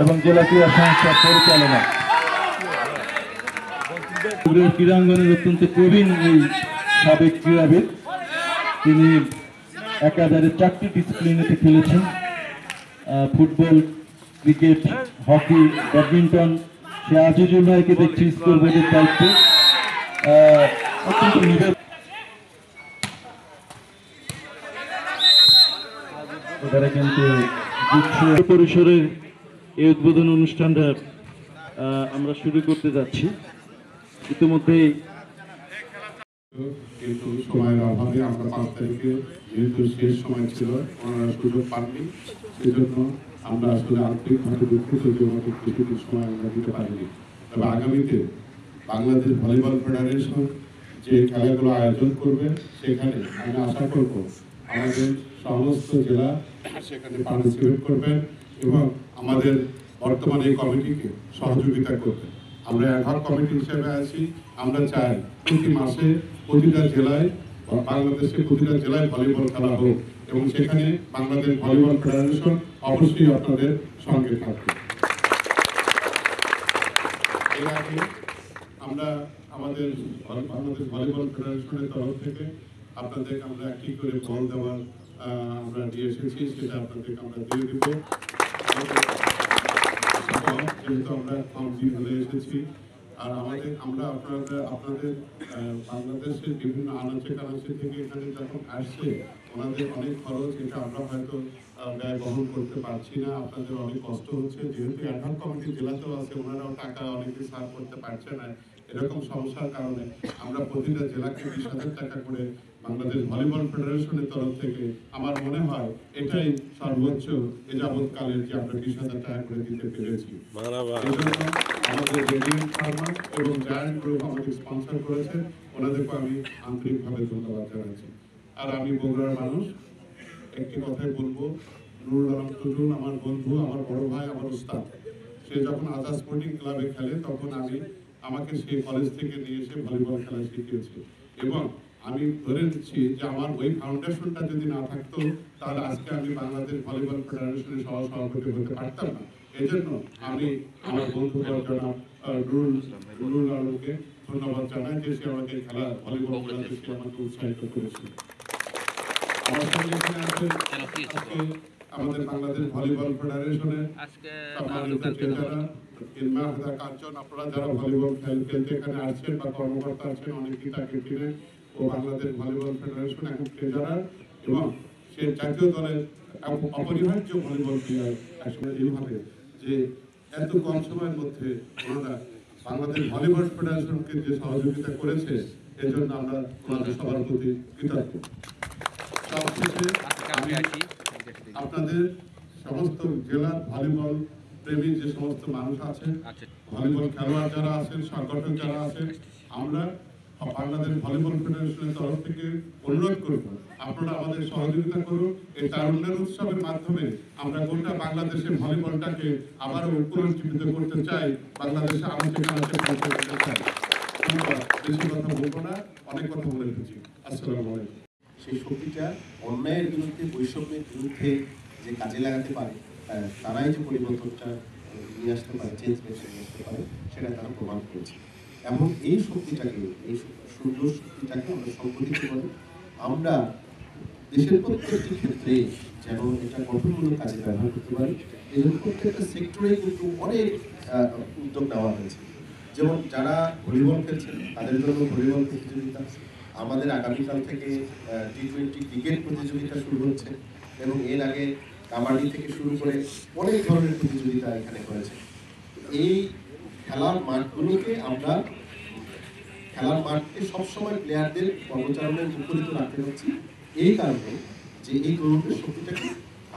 এবং জেলা ক্রীড়া সংস্থার পরিচালনা। ক্রীড়াঙ্গনের অত্যন্ত প্রবীণ এই সাবেক ক্রীড়াবিদ, তিনি একাধারে 4টি ডিসিপ্লিনেতে খেলেছেন: ফুটবল, ক্রিকেট, হকি, ব্যাডমিন্টন। সে আজিজুল ভাইকে দেখছি স্কোর বোর্ডের দায়িত্বে। অত্যন্ত এবারে কিন্তু পরিসরে এই উদ্বোধন অনুষ্ঠানটা আমরা শুরু করতে যাচ্ছি। ইতিমধ্যেই কিন্তু সময়ের অভাবে আমরা 5 তারিখে যেহেতু শেষ সময় ছিল, ওনারা সুযোগ পাননি, সেজন্য আমরা আসলে আন্তরিকভাবে দুঃখিত যে ওনাদের কিছুটা সময় আমরা দিতে পারিনি। তবে আগামীতে বাংলাদেশ ভলিবল ফেডারেশন যে খেলাগুলো আয়োজন করবে, সেখানে আমি আশা করব আমাদের সমস্ত জেলা সেখানে পার্টিসিপেট করবেন এবং আমাদের বর্তমানে এই কমিটিকে সহযোগিতা করবেন। আমরা অ্যাডহক কমিটি হিসেবে আছি। আমরা চাই প্রতি মাসে প্রতিটা জেলায়, বাংলাদেশের প্রতিটা জেলায় ভলিবল খেলা হোক এবং সেখানে বাংলাদেশ ভলিবল ফেডারেশন অবশ্যই আপনাদের সঙ্গে থাকবে। এর আগে আমরা আমাদের বাংলাদেশ ভলিবল ফেডারেশনের তরফ থেকে আপনাদের আমরা একটি করে বল দেওয়ার আমরা দিয়ে এসেছি, সেটা আপনাদেরকে আমরা দিয়ে দেবো। যেহেতু আমরা কমিটি হলে এসেছি, আর আমরা আপনাদের বাংলাদেশের বিভিন্ন আনাচে কানাচে থেকে এখানে যখন আসছে, ওনাদের অনেক খরচ, এটা আমরা হয়তো ব্যয় বহন করতে পারছি না, আপনাদের অনেক কষ্ট হচ্ছে। যেহেতু অ্যাডহক কমিটি জেলাতেও আছে, ওনারাও টাকা অনেকে সার্ভ করতে পারছে না। এরকম সমস্যার কারণে আমরা প্রতিটা জেলাকে 20,000 টাকা করে বাংলাদেশ ভলিবল ফেডারেশনের তরফ থেকে, আমার মনে হয় এটাই সর্বোচ্চ এ যাবৎকালের যে আমরা 20,000 টাকা করে দিতে পেরেছি। এজন্য আমাদের রেডিয়েন্ট ফার্মা এবং জায়ান্ট গ্রুপ আমাকে স্পন্সর করেছে, ওনাদেরকে আমি আন্তরিকভাবে ধন্যবাদ জানাচ্ছি। আর আমি বগুড়ার মানুষ, একটি কথাই বলবো, নুরুল আলম টুটুল আমার বন্ধু, আমার বড় ভাই, আমার উস্তাদ। সে যখন আজাদ স্পোর্টিং ক্লাবে খেলে, তখন আমাকে সেই কলেজ থেকে নিয়ে এসে ভলিবল খেলা শিখিয়েছে এবং আমি ধরে নিচ্ছি যে আমার ওই ফাউন্ডেশনটা যদি না থাকতো, তাহলে আজকে আমি বাংলাদেশ ভলিবল ফেডারেশনের সভাপতি হতে পারতাম না। এই জন্য আমি আমার বন্ধু জনাব নুরুল আলমকে ধন্যবাদ জানাই যে সে আমাকে ভলিবল খেলাতে সে আমাকে উৎসাহিত করেছিল। আমার সঙ্গে এখানে আছেন আজকে আমাদের বাংলাদেশ ভলিবল ফেডারেশনের কাঞ্চন, আপনারা যারা ভলিবল খেলতে এখানে আসছেন বা কর্মকর্তা আছেন, অনেকেই তাকে চিনেন। ও বাংলাদেশ ভলিবল ফেডারেশন এখন ট্রেজারার এবং সে জাতীয় দলের অপরিহার্য ভলিবল প্লেয়ার। আসলে এইভাবে যে এত কম সময়ের মধ্যে ওনারা বাংলাদেশ ভলিবল ফেডারেশনকে যে সহযোগিতা করেছে, এজন্য আমরা ওনাদের সবার প্রতি কৃতজ্ঞ। সবশেষে আমি আপনাদের সমস্ত জেলার ভলিবল প্রেমী যে সমস্ত মানুষ আছেন, ভলিবল খেলোয়াড় যারা আছেন, সংগঠক যারা আছেন, আমরা বাংলাদেশ ভলিবল ফেডারেশনের তরফ থেকে অনুরোধ করব আপনারা আমাদের সহযোগিতা করুন। এই তারুণ্যের উৎসবের মাধ্যমে আমরা গোটা বাংলাদেশের ভলিবলটাকে আবারও পুনর্জীবিত করতে চাই, বাংলাদেশে আনাচে কানাচে পৌঁছে দিতে চাই। ধন্যবাদ, বেশি কথা বলবো না, অনেক কথা বলে এসেছি। আসসালামু আলাইকুম। সেই শক্তিটা অন্যায়ের বিরুদ্ধে, বৈষম্যের বিরুদ্ধে যে কাজে লাগাতে পারে, তারাই যে পরিবর্তনটা নিয়ে আসতে পারে, চেঞ্জ নিয়ে আসতে পারে, সেটা তারা প্রমাণ করেছে। এবং এই শক্তিটাকে, এই সুন্দর শক্তিটাকে আমরা সংগঠিত করে আমরা দেশের প্রত্যেকটি ক্ষেত্রে যেন এটা গঠনমূলক কাজে ব্যবহার করতে পারি। এই জন্য প্রত্যেকটা সেক্টরে কিন্তু অনেক উদ্যোগ নেওয়া হয়েছে। যেমন যারা ভলিবল খেলছেন তাদের জন্য ভলিবল প্রতিযোগিতা, আমাদের আগামীকাল থেকে T20 ক্রিকেট প্রতিযোগিতা শুরু হচ্ছে এবং এর আগে কাবাডি থেকে শুরু করে অনেক ধরনের প্রতিযোগিতা এখানে হয়েছে। এই খেলার মাঠগুলোকে আমরা খেলার মাঠকে সবসময় প্লেয়ারদের কর্মচারণের মুখরিত রাখতে হচ্ছে, এই কারণে যে এই তরুণদের শক্তিটাকে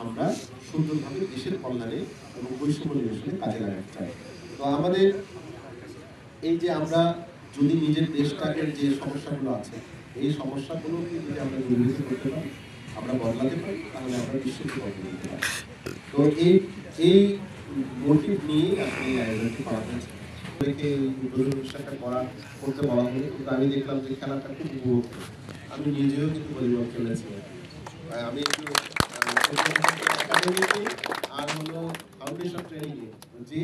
আমরা সুন্দরভাবে দেশের কল্যাণে এবং বৈষম্য নিরসনে কাজে লাগাতে চাই। তো আমাদের এই যে আমরা যদি নিজের দেশটাকে যে সমস্যাগুলো আছে, এই সমস্যাগুলোকে যদি আমরা দূরীভূত করতে পারি, আমরা বদলাতে পারি, তাহলে আমরা বিশ্বকে বদলে দিতে পারি। তো এই মোটিভ নিয়ে আপনি এই আয়োজনটি করা হয়েছে। উদ্বোধন অনুষ্ঠানটা করতে বলা হলো, কিন্তু আমি দেখলাম যে খেলাটা খুব উপভোগ, আমি নিজেও কিন্তু ভলিবল খেলেছি। আমি একটু একাডেমিতে আর হলো ফাউন্ডেশন ট্রেনিং যে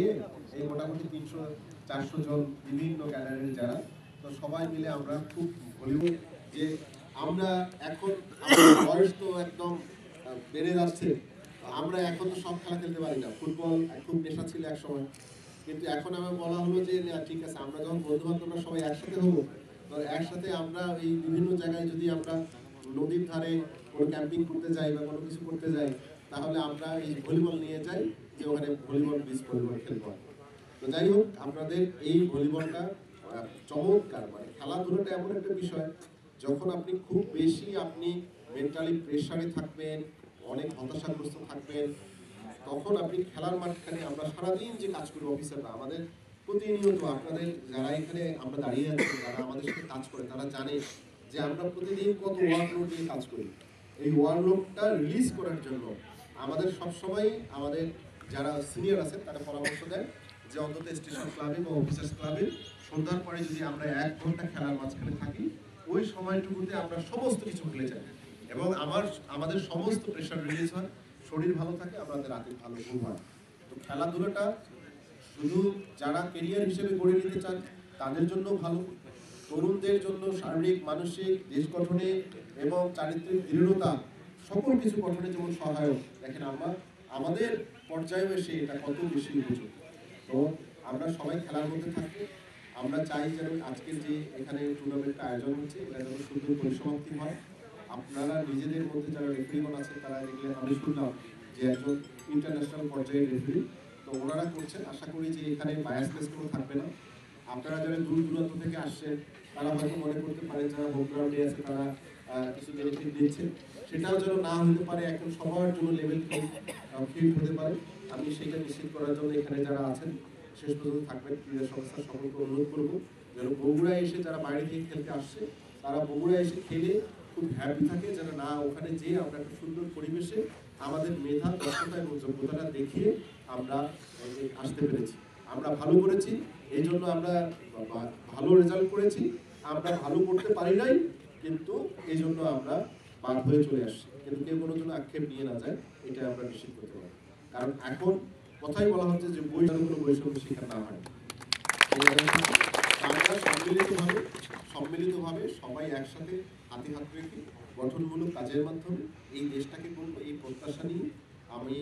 এই মোটামুটি 300-400 জন বিভিন্ন ক্যাডারের যারা, তো সবাই মিলে আমরা খুব ভলিবল যে আমরা এখন বয়স তো একদম বেড়ে যাচ্ছে, আমরা এখন তো সব খেলা খেলতে পারি না। ফুটবল খুব নেশা ছিল এক সময়, কিন্তু এখন আমার বলা হলো যে না ঠিক আছে, আমরা যখন বন্ধু বান্ধবরা সবাই একসাথে হবো, তো একসাথে আমরা এই বিভিন্ন জায়গায় যদি আমরা নদীর ধারে কোনো ক্যাম্পিং করতে যাই বা কোনো কিছু করতে যাই, তাহলে আমরা এই ভলিবল নিয়ে যাই যে ওখানে ভলিবল বিচ ভলিবল খেলবো। তো যাই হোক, আপনাদের এই ভলিবলটা চমৎকার, মানে খেলাধুলাটা এমন একটা বিষয় যখন আপনি খুব বেশি আপনি মেন্টালি প্রেসারে থাকবেন, অনেক হতাশাগ্রস্ত থাকবেন, তখন আপনি খেলার মাঠখানে আমরা সারাদিন যে কাজ করি অফিসাররা, আমাদের প্রতিনিয়ত আপনাদের যারা এখানে আমরা দাঁড়িয়ে আছি, যারা আমাদের সাথে কাজ করে তারা জানে যে আমরা প্রতিদিন কত ওয়ার্কলোড নিয়ে কাজ করি। এই ওয়ার্কলোডটা রিলিজ করার জন্য আমাদের সবসময় আমাদের যারা সিনিয়র আছেন তারা পরামর্শ দেন যে অন্তত স্টেশন ক্লাবে বা অফিসার্স ক্লাবে সন্ধ্যার পরে যদি আমরা 1 ঘন্টা খেলার মাঝখানে থাকি, ওই সময়টুকুতে আমরা সমস্ত কিছু ভুলে যাই এবং আমাদের সমস্ত প্রেশার রিলিজ হয়, শরীর ভালো থাকে, আমাদের রাতে ভালো ঘুম হয়। তো খেলাধুলাটা শুধু যারা ক্যারিয়ার হিসেবে গড়ে নিতে চান তাদের জন্য ভালো, তরুণদের জন্য শারীরিক মানসিক দেশ গঠনে এবং চারিত্রিক দৃঢ়তা সকল কিছু গঠনে যেমন সহায়ক। দেখেন আমরা আমাদের পর্যায়ে এসে এটা কত বেশি উপযুক্ত। তো আমরা সবাই খেলার মধ্যে থাকি, আমরা চাই যেন আজকের যে এখানে টুর্নামেন্টটা আয়োজন হচ্ছে এটা যেন সুন্দর পরিসমাপ্তি হয়। আপনারা নিজেদের মধ্যে যারা রেফারিগণ আছে তারা এগুলো আমি শুনলাম যে একজন ইন্টারন্যাশনাল পর্যায়ের রেফারি, তো ওনারা করছেন। আশা করি যে এখানে বায়াসনেস কোনো থাকবে না। আপনারা যারা দূর দূরান্ত থেকে আসছেন তারা হয়তো মনে করতে পারে যারা হোম গ্রাউন্ডে আছে তারা কিছু বেনিফিট দিচ্ছে, সেটাও যেন না হতে পারে, এখন সবার জন্য লেভেল ফিল্ড হতে পারে। আমি সেটা নিশ্চিত করার জন্য এখানে যারা আছেন শেষ পর্যন্ত থাকবেন। ক্রীড়া সংস্থার সকলকে অনুরোধ করবো যেন বগুড়ায় এসে যারা বাইরে থেকে খেলতে আসছে তারা বগুড়ায় এসে খেলে খুব হ্যাপি থাকে, যেন না ওখানে যেয়ে আমরা একটা সুন্দর পরিবেশে আমাদের মেধা দক্ষতা এবং যোগ্যতাটা দেখিয়ে আমরা আসতে পেরেছি। আমরা ভালো করেছি, এই জন্য আমরা ভালো রেজাল্ট করেছি। আমরা ভালো করতে পারি নাই, কিন্তু এই জন্য আমরা বাদ হয়ে চলে আসছি। কিন্তু কেউ কোনো জন্য আক্ষেপ নিয়ে না যায়, এটা আমরা নিশ্চিত করতে পারি। কারণ এখন কথাই বলা হচ্ছে যে কোনো বৈষম্য শিক্ষা না হয়। আমরা সম্মিলিতভাবে সবাই একসাথে হাতে হাত রেখে গঠনমূলক কাজের মাধ্যমে এই দেশটাকে করবো, এই প্রত্যাশা নিয়ে আমি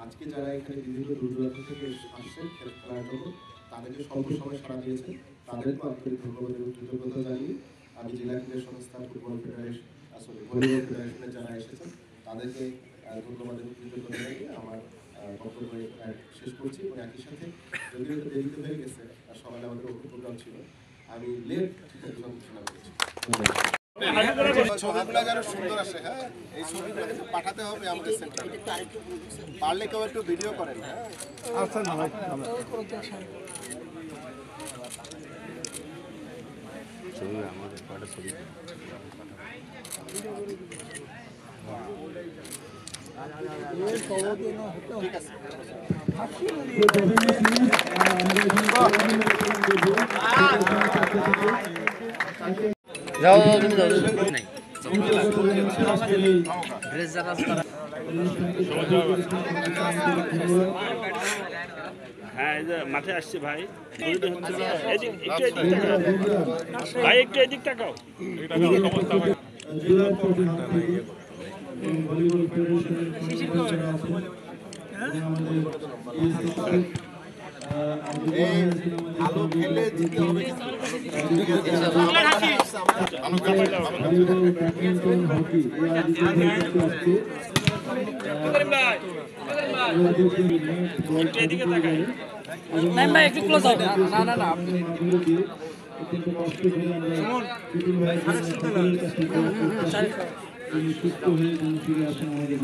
আজকে যারা এখানে বিভিন্ন দূর দূরান্ত থেকে আসছেন খেলার জন্য তাদেরকে স্বল্প সময় সাড়া দিয়েছেন, তাদেরকে আন্তরিক ধন্যবাদ এবং কৃতজ্ঞতা জানিয়ে আমি জেলা ক্রীড়া সংস্থা ফুটবল ফেডারেশন ভলিবল ফেডারেশনে যারা এসেছেন তাদেরকে ধন্যবাদ এবং কৃতজ্ঞতা জানিয়ে আমার বক্তব্য শেষ করছি। এবং একই সাথে যদিও একটু দেরিতে হয়ে গেছে, আর সকালে আমাদের প্রোগ্রাম ছিল, আমি লেট ঘোষণা করেছি। ছবিগুলো যেন সুন্দর আসে, হ্যাঁ এই ছবিগুলো কিন্তু পাঠাতে হবে আমাদের সেন্টারে, পারলে কেউ একটু ভিডিও করেন। আচ্ছা না ভাই ছবি আমাদের কয়টা ছবি ঠিক আছে। হ্যাঁ এই যে মাঠে আসছে ভাই, ভাই একটু এদিক তাকাও। ভলিবল ফেডারেশনের ভালো খেলে জিততে হবে। ব্যাডমিন্টন হকি একটু ক্লোজ হবে। না না না অত্যন্ত কষ্ট করে আমরা সুস্থ হয়ে ফিরে আসেন আমাদের